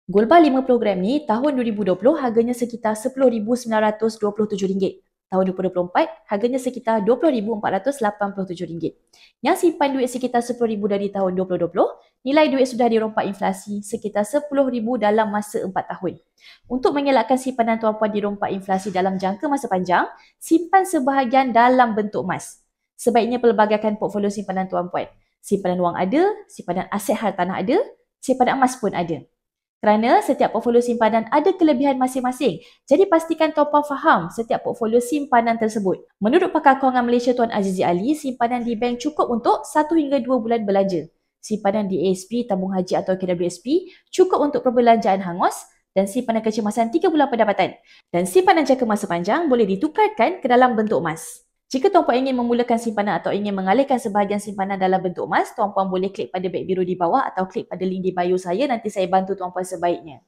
Goldbar 5 program ni tahun 2020 harganya sekitar RM10,927. Tahun 2024 harganya sekitar RM20,487. Yang simpan duit sekitar RM10,000 dari tahun 2020, nilai duit sudah dirompak inflasi sekitar RM10,000 dalam masa 4 tahun. Untuk mengelakkan simpanan tuan-puan dirompak inflasi dalam jangka masa panjang, simpan sebahagian dalam bentuk emas. Sebaiknya pelbagaikan portfolio simpanan tuan-puan. Simpanan wang ada, simpanan aset hartanah ada, simpanan emas pun ada. Kerana setiap portfolio simpanan ada kelebihan masing-masing. Jadi pastikan tuan-puan faham setiap portfolio simpanan tersebut. Menurut pakar kewangan Malaysia Tuan Azizi Ali, simpanan di bank cukup untuk 1 hingga 2 bulan belanja. Simpanan di ASP, tabung haji atau KWSP cukup untuk perbelanjaan hangus dan simpanan kecemasan 3 bulan pendapatan. Dan simpanan jangka masa panjang boleh ditukarkan ke dalam bentuk emas. Jika tuan-puan ingin memulakan simpanan atau ingin mengalihkan sebahagian simpanan dalam bentuk emas, tuan-puan boleh klik pada beg biru di bawah atau klik pada link di bio saya, nanti saya bantu tuan-puan sebaiknya.